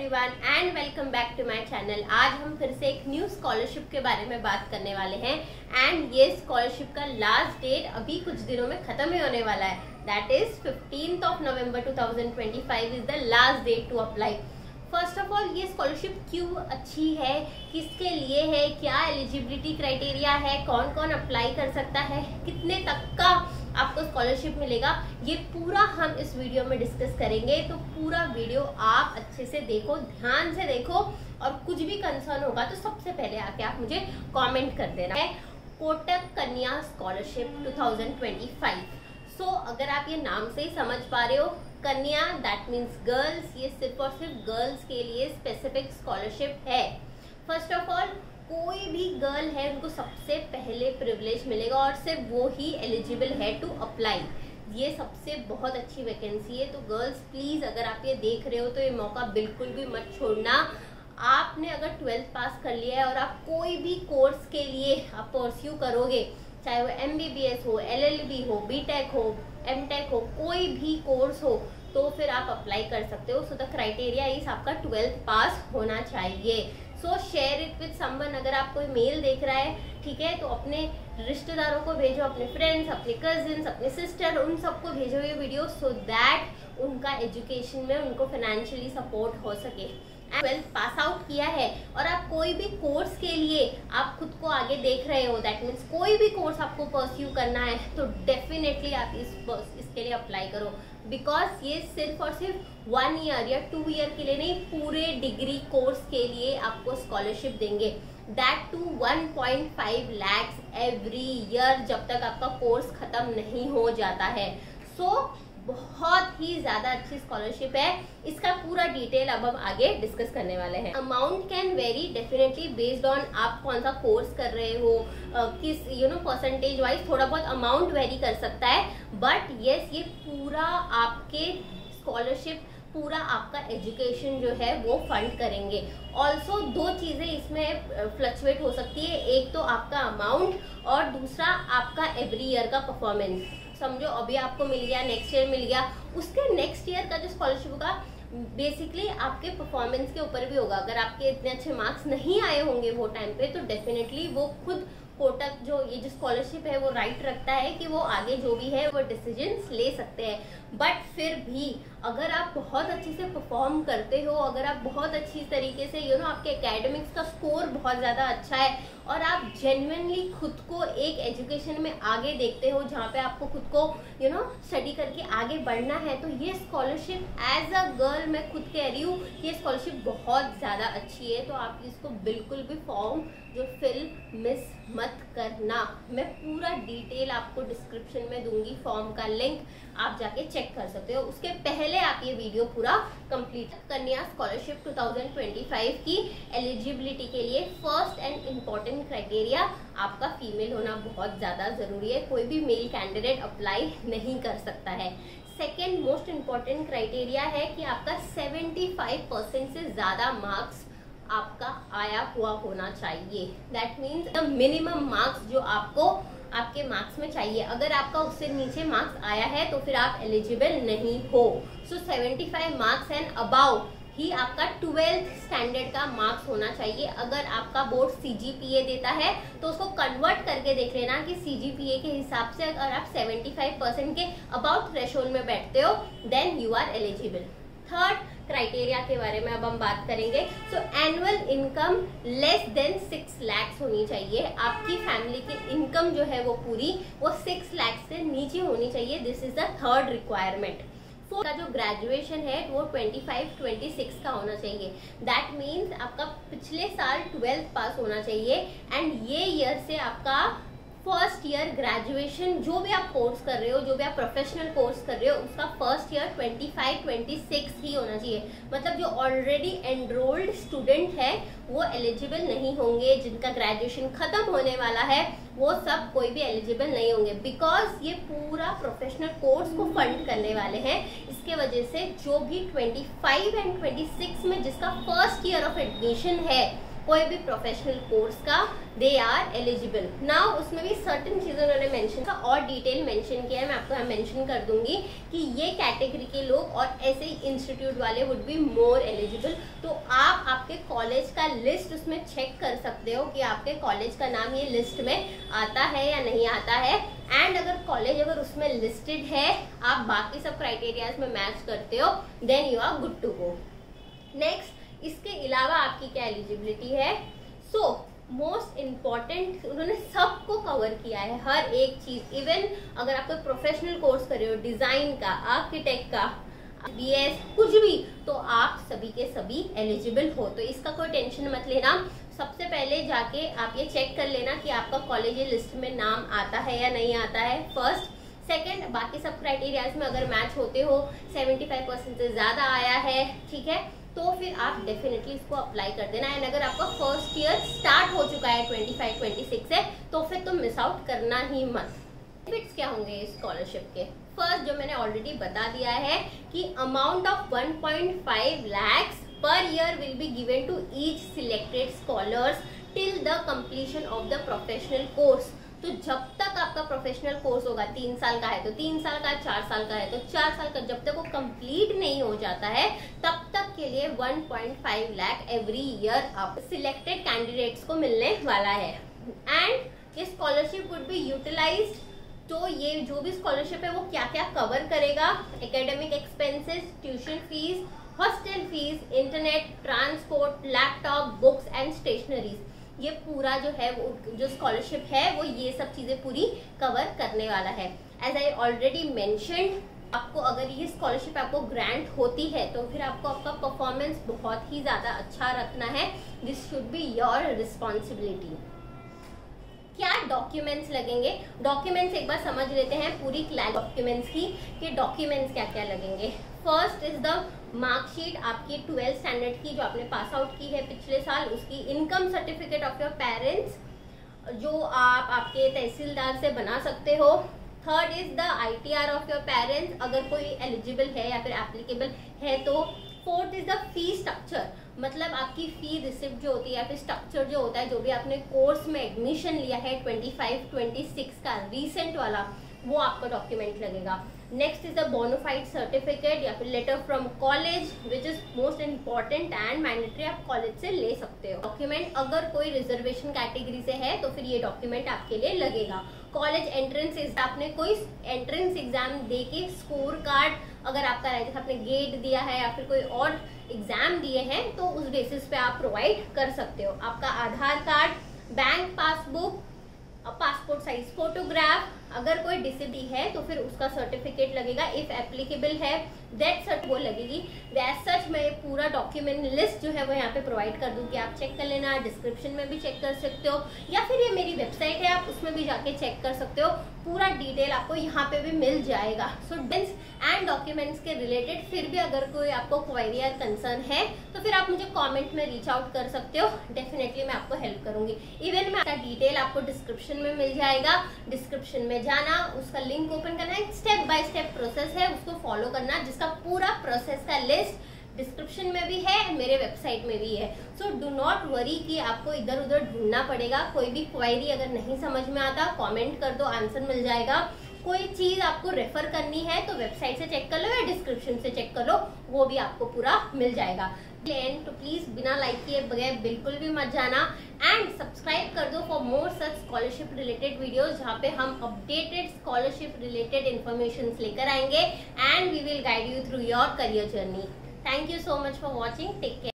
Everyone and welcome back to my channel. आज हम फिर से एक न्यू स्कॉलरशिप के बारे में बात करने वाले हैं एंड ये स्कॉलरशिप का लास्ट डेट अभी कुछ दिनों में खत्म ही होने वाला है। That is 15th of November 2025 is the last date to apply. First of all, ये स्कॉलरशिप क्यों अच्छी है, किसके लिए है, क्या एलिजिबिलिटी क्राइटेरिया है, कौन कौन अप्लाई कर सकता है, कितने तक का आपको स्कॉलरशिप मिलेगा, ये पूरा हम इस वीडियो में डिस्कस करेंगे। तो पूरा वीडियो आप अच्छे से देखो, ध्यान से देखो और कुछ भी कंसर्न होगा तो सबसे पहले आके आप मुझे कमेंट कर देना है। कोटक कन्या स्कॉलरशिप 2025। सो अगर आप ये नाम से ही समझ पा रहे हो, कन्या दैट मीन्स गर्ल्स, ये सिर्फ और सिर्फ गर्ल्स के लिए स्पेसिफिक स्कॉलरशिप है। फर्स्ट ऑफ ऑल, कोई भी गर्ल है उनको सबसे पहले प्रिविलेज मिलेगा और सिर्फ वो ही एलिजिबल है टू अप्लाई। ये सबसे बहुत अच्छी वैकेंसी है। तो गर्ल्स प्लीज, अगर आप ये देख रहे हो तो ये मौका बिल्कुल भी मत छोड़ना। आपने अगर 12th पास कर लिया है और आप कोई भी कोर्स के लिए आप परस्यू करोगे, चाहे वो MBBS हो, LLB हो, BTech हो, MTech हो, कोई भी कोर्स हो, तो फिर आप अप्लाई कर सकते हो। सो द क्राइटेरिया इज आपका 12th पास होना चाहिए। सो शेयर इट विद समवन। अगर आप कोई मेल देख रहा है, ठीक है, तो अपने रिश्तेदारों को भेजो, अपने फ्रेंड्स, अपने कजिन्स, अपने सिस्टर, उन सबको भेजो ये वीडियो सो दैट उनका एजुकेशन में उनको फाइनेंशियली सपोर्ट हो सके। 12th पास आउट किया है और आप कोई भी कोर्स के लिए आप खुद को आगे देख रहे हो, दैट मीन्स कोई भी कोर्स आपको परस्यू करना है, तो डेफिनेटली आप इसके लिए अप्लाई करो। बिकॉज ये सिर्फ और सिर्फ 1 ईयर या 2 ईयर के लिए नहीं, पूरे डिग्री कोर्स के लिए आपको स्कॉलरशिप देंगे। That to 1.5 lakhs every year, जब तक आपका कोर्स खत्म नहीं हो जाता है। सो बहुत ही ज्यादा अच्छी स्कॉलरशिप है। इसका पूरा डिटेल अब हम आगे डिस्कस करने वाले हैं। Amount can very definitely based on आप कौन सा कोर्स कर रहे हो, किस परसेंटेज वाइज थोड़ा बहुत अमाउंट वेरी कर सकता है। बट यस, ये पूरा आपके स्कॉलरशिप, पूरा आपका एजुकेशन जो है वो फंड करेंगे। ऑल्सो 2 चीजें इसमें फ्लक्चुएट हो सकती है, एक तो आपका अमाउंट और दूसरा आपका एवरी ईयर का परफॉर्मेंस। समझो अभी आपको मिल गया, नेक्स्ट ईयर मिल गया, उसके नेक्स्ट ईयर का जो स्कॉलरशिप होगा बेसिकली आपके परफॉर्मेंस के ऊपर भी होगा। अगर आपके इतने अच्छे मार्क्स नहीं आए होंगे वो टाइम पे, तो डेफिनेटली वो खुद कोटक जो ये जो स्कॉलरशिप है वो राइट रखता है कि वो आगे जो भी है वो डिसीजंस ले सकते हैं। बट फिर भी अगर आप बहुत अच्छे से परफॉर्म करते हो, अगर आप बहुत अच्छी तरीके से आपके एकेडमिक्स का स्कोर बहुत ज़्यादा अच्छा है और आप जेन्युइनली खुद को एक एजुकेशन में आगे देखते हो जहाँ पे आपको खुद को स्टडी करके आगे बढ़ना है, तो ये स्कॉलरशिप एज अ गर्ल मैं खुद कह रही हूँ, ये स्कॉलरशिप बहुत ज़्यादा अच्छी है। तो आप इसको बिल्कुल भी फॉर्म जो फिल मिस मत करना। मैं पूरा डिटेल आपको डिस्क्रिप्शन में दूंगी, फॉर्म का लिंक आप जाके चेक कर सकते हो। उसके पहले आप ये वीडियो पूरा कंप्लीट। कन्या स्कॉलरशिप 2025 की एलिजिबिलिटी के लिए फर्स्ट एंड इम्पोर्टेंट क्राइटेरिया आपका फीमेल होना बहुत ज़्यादा ज़रूरी है। कोई भी मेल कैंडिडेट अप्लाई नहीं कर सकता है। सेकेंड मोस्ट इम्पॉर्टेंट क्राइटेरिया है कि आपका 75% से ज़्यादा मार्क्स आपका आया हुआ होना चाहिए। That means the minimum marks जो आपको आपके मार्क्स में चाहिए, अगर आपका उससे नीचे मार्क्स आया है तो फिर आप एलिजिबल नहीं हो। सो 75 मार्क्स एंड अबाउ ही आपका 12th स्टैंडर्ड का मार्क्स होना चाहिए। अगर आपका बोर्ड CGPA देता है तो उसको कन्वर्ट करके देख लेना कि CGPA के हिसाब से अगर आप 75% के अबाउट थ्रेशोल्ड में बैठते हो then you are eligible. Third criteria के बारे में अब हम बात करेंगे। So annual income less than 6 lakhs होनी चाहिए। आपकी फैमिली की इनकम जो है वो पूरी वो 6 lakhs से नीचे होनी चाहिए। This is the third requirement. Fourth का जो ग्रेजुएशन है वो 25-26 का होना चाहिए। दैट मीन्स आपका पिछले साल 12th पास होना चाहिए एंड ये ईयर से आपका फर्स्ट ईयर ग्रेजुएशन जो भी आप कोर्स कर रहे हो, जो भी आप प्रोफेशनल कोर्स कर रहे हो, उसका फर्स्ट ईयर 25-26 ही होना चाहिए। मतलब जो ऑलरेडी एनरोल्ड स्टूडेंट है वो एलिजिबल नहीं होंगे। जिनका ग्रेजुएशन खत्म होने वाला है वो सब कोई भी एलिजिबल नहीं होंगे। बिकॉज ये पूरा प्रोफेशनल कोर्स को फंड करने वाले हैं। इसके वजह से जो भी 25 एंड 26 में जिसका फर्स्ट ईयर ऑफ एडमिशन है कोई भी प्रोफेशनल कोर्स का, दे आर एलिजिबल। नाउ उसमें भी सर्टेन चीजें उन्होंने मेंशन का और डिटेल मेंशन किया है, मैं आपको यहाँ मेंशन कर दूंगी कि ये कैटेगरी के लोग और ऐसे ही इंस्टीट्यूट वाले वुड बी मोर एलिजिबल। तो कॉलेज का लिस्ट उसमें चेक कर सकते हो कि आपके कॉलेज का नाम ये लिस्ट में आता है या नहीं आता है। एंड अगर कॉलेज अगर उसमें लिस्टेड है, आप बाकी सब क्राइटेरियाज में मैच करते हो, then you are good to go. Next, इसके अलावा आपकी क्या एलिजिबिलिटी है। सो मोस्ट इम्पॉर्टेंट, उन्होंने सबको कवर किया है, हर एक चीज। इवन अगर आप कोई प्रोफेशनल कोर्स कर रहे हो, डिजाइन का, आर्किटेक्ट का, बीएस, कुछ भी, तो आप सभी के सभी एलिजिबल हो। तो इसका कोई टेंशन मत लेना। सबसे पहले जाके आप ये चेक कर लेना कि आपका कॉलेज लिस्ट में नाम आता है या नहीं आता है, फर्स्ट। सेकेंड, बाकी सब क्राइटेरियाज में अगर मैच होते हो, 75% से ज्यादा आया है, ठीक है, तो फिर आप डेफिनेटली इसको अप्लाई कर देना। एंड अगर आपका फर्स्ट ईयर स्टार्ट हो चुका है 25-26 से, तो फिर तुम मिस आउट करना ही मत। बेनिफिट्स क्या होंगे इस स्कॉलरशिप के। फर्स्ट, जो मैंने ऑलरेडी बता दिया है कि amount of 1.5 lakhs per year will be given to each selected scholars till the completion of the professional course. तो जब तक आपका प्रोफेशनल कोर्स होगा, 3 साल का है तो 3 साल का, 4 साल का है तो 4 साल का, जब तक वो कंप्लीट नहीं हो जाता है तब तक के लिए 1.5 लाख एवरी ईयर आप सिलेक्टेड कैंडिडेट्स को मिलने वाला है। एंड ये स्कॉलरशिप वुड बी यूटिलाइज्ड। तो ये जो भी स्कॉलरशिप है वो क्या क्या कवर करेगा, academic expenses, tuition fees, hostel fees, internet, transport, laptop, books and stationeries, ये पूरा जो है वो जो स्कॉलरशिप है वो ये सब चीजें पूरी कवर करने वाला है। एज आई ऑलरेडी मेंशन्ड, आपको अगर ये स्कॉलरशिप आपको ग्रांट होती है तो फिर आपको आपका परफॉर्मेंस बहुत ही ज्यादा अच्छा रखना है। This should be your responsibility. क्या डॉक्यूमेंट्स लगेंगे, डॉक्यूमेंट्स एक बार समझ लेते हैं पूरी क्लास डॉक्यूमेंट्स की कि डॉक्यूमेंट्स क्या क्या लगेंगे। फर्स्ट इज द मार्कशीट, आपकी 12th स्टैंडर्ड की जो आपने पास आउट की है पिछले साल, उसकी income certificate of your parents जो आप आपके तहसीलदार से बना सकते हो। Third is the ITR of your parents अगर कोई एलिजिबल है या फिर एप्लीकेबल है तो। Fourth is the fee structure, मतलब आपकी फी रिसिप्ट जो होती है या फिर स्ट्रक्चर जो होता है, जो भी आपने कोर्स में एडमिशन लिया है 25-26 का रिसेंट वाला, वो आपका डॉक्यूमेंट लगेगा। Next is the bonafide certificate या फिर letter from college which is most important and mandatory, आप कॉलेज से ले सकते हो। डॉक्यूमेंट अगर कोई रिजर्वेशन कैटेगरी से है तो फिर ये डॉक्यूमेंट आपके लिए लगेगा। कॉलेज एंट्रेंस, आपने कोई एंट्रेंस एग्जाम दे के स्कोर कार्ड अगर आपका है, जैसे आपने गेट दिया है या फिर कोई और एग्जाम दिए हैं तो उस बेसिस पे आप प्रोवाइड कर सकते हो। आपका Aadhaar card, bank passbook, passport size photograph, अगर कोई डिसेबल है तो फिर उसका सर्टिफिकेट लगेगा, इफ एप्लीकेबल है दैट सर्ट वो लगेगी। वैज सच मैं पूरा डॉक्यूमेंट लिस्ट जो है वो यहाँ पे प्रोवाइड कर दूंगी, आप चेक कर लेना, डिस्क्रिप्शन में भी चेक कर सकते हो या फिर ये मेरी वेबसाइट है आप उसमें भी जाके चेक कर सकते हो, पूरा डिटेल आपको यहाँ पे भी मिल जाएगा। सो डेंस एंड डॉक्यूमेंट्स के रिलेटेड फिर भी अगर कोई आपको क्वेरी या कंसर्न है तो फिर आप मुझे कमेंट में रीच आउट कर सकते हो, डेफिनेटली मैं आपको हेल्प करूंगी। इवन मैं डिटेल आपको डिस्क्रिप्शन में मिल जाएगा, डिस्क्रिप्शन में जाना, उसका लिंक ओपन करना, एक स्टेप बाय स्टेप प्रोसेस है, उसको फॉलो करना, जिसका पूरा प्रोसेस का लिस्ट डिस्क्रिप्शन में भी है, मेरे वेबसाइट में भी है। सो डू नॉट वरी कि आपको इधर उधर ढूंढना पड़ेगा। कोई भी क्वेरी अगर नहीं समझ में आता कमेंट कर दो, आंसर मिल जाएगा। कोई चीज आपको रेफर करनी है तो वेबसाइट से चेक कर लो या डिस्क्रिप्शन से चेक कर लो, वो भी आपको पूरा मिल जाएगा। तो प्लीज बिना लाइक किए बगैर बिल्कुल भी मत जाना एंड सब्सक्राइब कर दो for more such scholarship related videos, जहाँ पे हम अपडेटेड स्कॉलरशिप रिलेटेड इन्फॉर्मेशन लेकर आएंगे and we will guide you through your career journey. Thank you so much for watching. Take care.